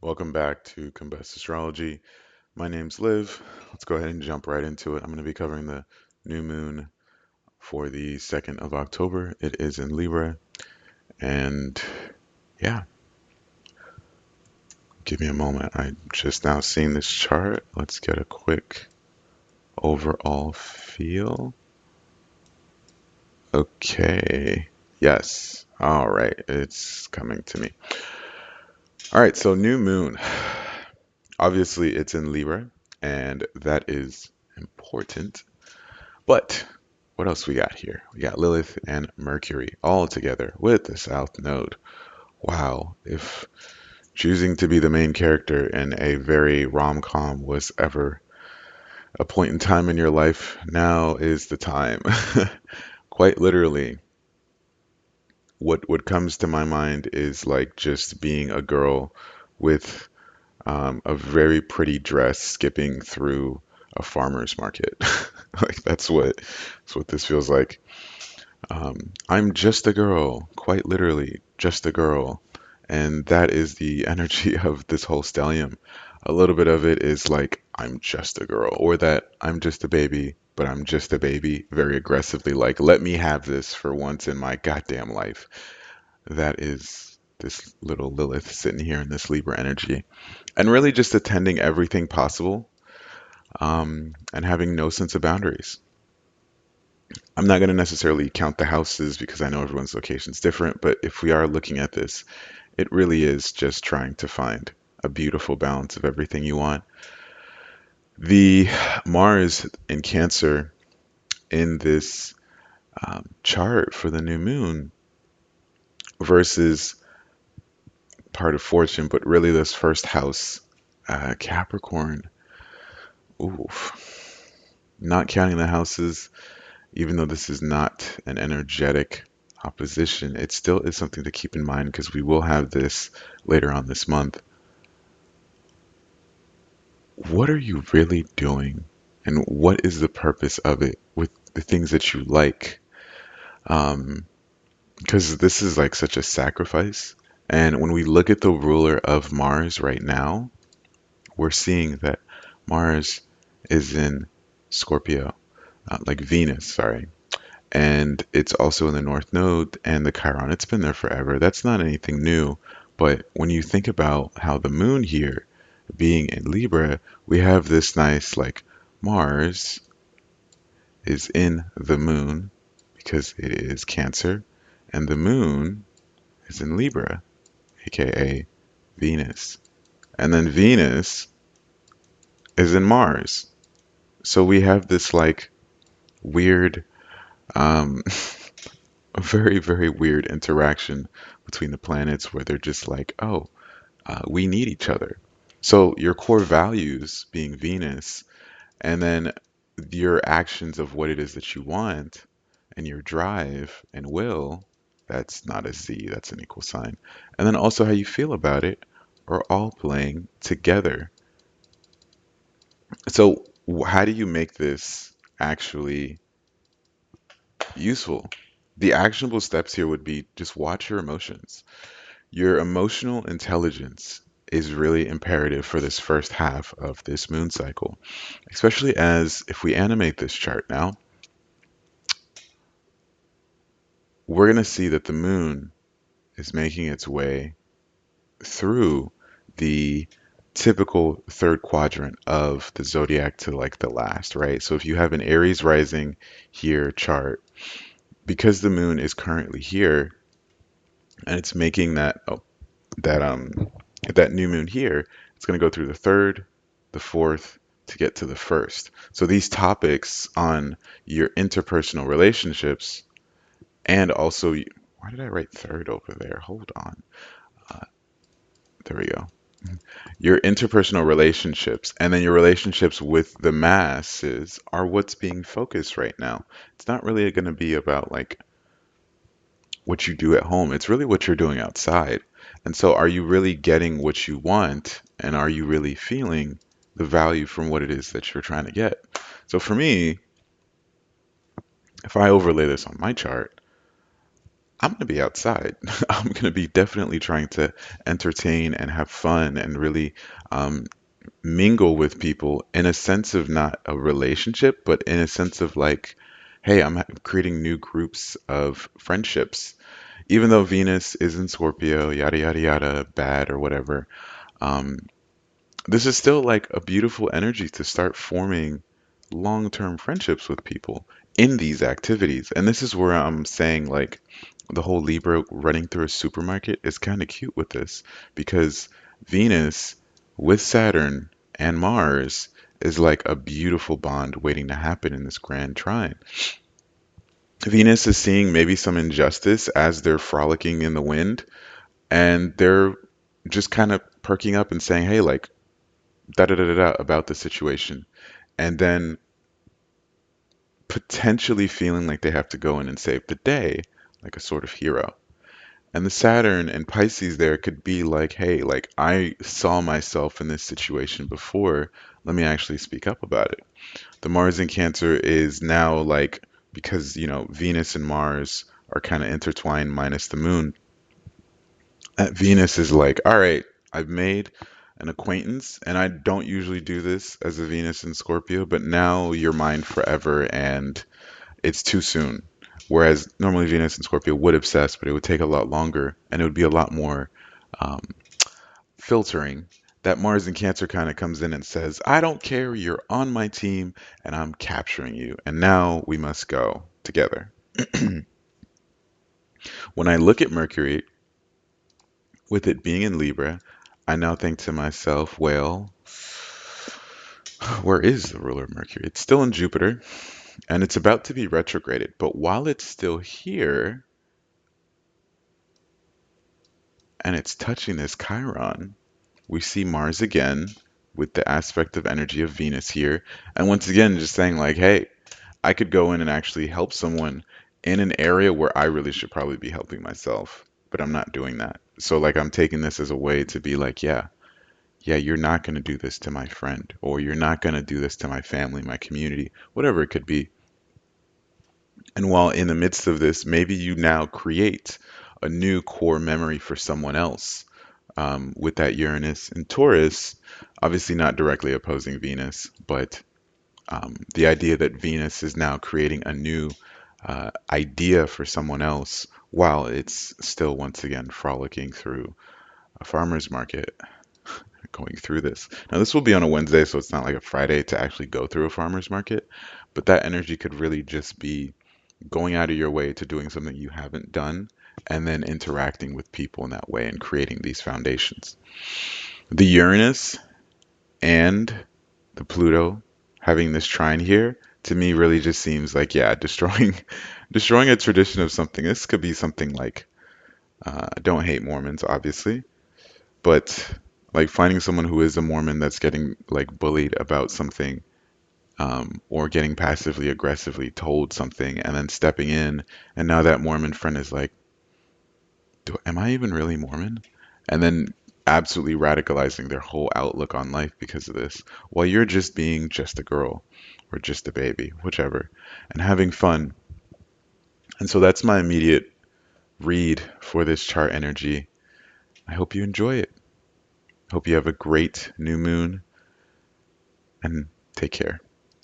Welcome back to Combust Astrology. My name's Liv. Let's go ahead and jump right into it. I'm going to be covering the new moon for the 2nd of October. It is in Libra. And yeah, give me a moment. I just now seen this chart. Let's get a quick overall feel. Okay. Yes. All right. It's coming to me. All right. So, new moon. Obviously, it's in Libra, and that is important. But what else we got here? We got Lilith and Mercury all together with the South Node. Wow, if choosing to be the main character in a very rom-com was ever a point in time in your life, now is the time. Quite literally, what comes to my mind is like just being a girl with a very pretty dress skipping through a farmer's market. Like that's what this feels like. I'm just a girl, quite literally, just a girl. And that is the energy of this whole stellium. A little bit of it is like, I'm just a girl, or that I'm just a baby, but I'm just a baby, very aggressively, like, let me have this for once in my goddamn life. That is this little Lilith sitting here in this Libra energy. And really just attending everything possible, and having no sense of boundaries. I'm not going to necessarily count the houses because I know everyone's location is different, but if we are looking at this, it really is just trying to find a beautiful balance of everything you want. The Mars in Cancer in this chart for the new moon versus part of fortune, but really this first house, Capricorn. Oof. Not counting the houses, even though this is not an energetic opposition, it still is something to keep in mind because we will have this later on this month. What are you really doing? And what is the purpose of it with the things that you like? Um, because this is like such a sacrifice. And when we look at the ruler of Mars right now, we're seeing that Mars is in Scorpio, like Venus, sorry. And it's also in the North Node and the Chiron. It's been there forever. That's not anything new. But when you think about how the moon here being in Libra, we have this nice like Mars is in the moon because it is Cancer, and the moon is in Libra, aka Venus. And then Venus is in Mars. So we have this like weird um a very, very weird interaction between the planets where they're just like, oh, we need each other. So your core values being Venus, and then your actions of what it is that you want, and your drive and will, that's not a Z, that's an equal sign. And then also how you feel about it are all playing together. So how do you make this actually useful? The actionable steps here would be just watch your emotions. Your emotional intelligence is really imperative for this first half of this moon cycle, especially as if we animate this chart now, we're going to see that the moon is making its way through the typical third quadrant of the zodiac to like the last, right? So if you have an Aries rising here chart, because the moon is currently here and it's making that that new moon here, it's going to go through the third, the fourth to get to the first. So these topics on your interpersonal relationships and also, why did I write third over there? Hold on. Uh, there we go. Your interpersonal relationships and then your relationships with the masses are what's being focused right now. It's not really going to be about like what you do at home. It's really what you're doing outside. And so, are you really getting what you want? And are you really feeling the value from what it is that you're trying to get? So, for me, if I overlay this on my chart, I'm going to be outside. I'm going to be definitely trying to entertain and have fun and really um, mingle with people in a sense of not a relationship, but in a sense of like, hey, creating new groups of friendships. Even though Venus is in Scorpio, yada, yada, yada, bad or whatever, um, this is still like a beautiful energy to start forming long-term friendships with people in these activities. And this is where I'm saying like the whole Libra running through a supermarket is kind of cute with this because Venus with Saturn and Mars is like a beautiful bond waiting to happen in this grand trine. Venus is seeing maybe some injustice as they're frolicking in the wind, and they're just kind of perking up and saying, hey, like, da da da da da about the situation. And then potentially feeling like they have to go in and save the day, like a sort of hero. And the Saturn and Pisces there could be like, hey, like I saw myself in this situation before. Let me actually speak up about it. The Mars in Cancer is now like, because, Venus and Mars are kind of intertwined minus the moon. Venus is like, all right, I've made an acquaintance, and I don't usually do this as a Venus in Scorpio, but now you're mine forever, and it's too soon. Whereas normally Venus and Scorpio would obsess, but it would take a lot longer and it would be a lot more um, filtering. That Mars in Cancer kind of comes in and says, I don't care, you're on my team and I'm capturing you. And now we must go together. When I look at Mercury, with it being in Libra, I now think to myself, well, where is the ruler of Mercury? It's still in Jupiter and it's about to be retrograded. But while it's still here, and it's touching this Chiron, we see Mars again with the aspect of energy of Venus here. And once again, just saying, like, hey, I could go in and actually help someone in an area where I really should probably be helping myself, but I'm not doing that. So, like, I'm taking this as a way to be like, yeah, yeah, you're not going to do this to my friend, or you're not going to do this to my family, my community, whatever it could be. And while in the midst of this, maybe you now create a new core memory for someone else with that Uranus and Taurus, obviously not directly opposing Venus, but the idea that Venus is now creating a new idea for someone else while it's still once again frolicking through a farmer's market, going through this. Now, this will be on a Wednesday, so it's not like a Friday to actually go through a farmer's market, but that energy could really just be going out of your way to doing something you haven't done and then interacting with people in that way and creating these foundations. The Uranus and the Pluto having this trine here to me really just seems like, yeah, destroying destroying a tradition of something. This could be something like don't hate Mormons, obviously, but like finding someone who is a Mormon that's getting like bullied about something, or getting passively aggressively told something and then stepping in, and now that Mormon friend is like, am I even really Mormon? And then absolutely radicalizing their whole outlook on life because of this, while you're just being just a girl or just a baby, whichever, and having fun. And so that's my immediate read for this chart energy. I hope you enjoy it. Hope you have a great new moon and take care.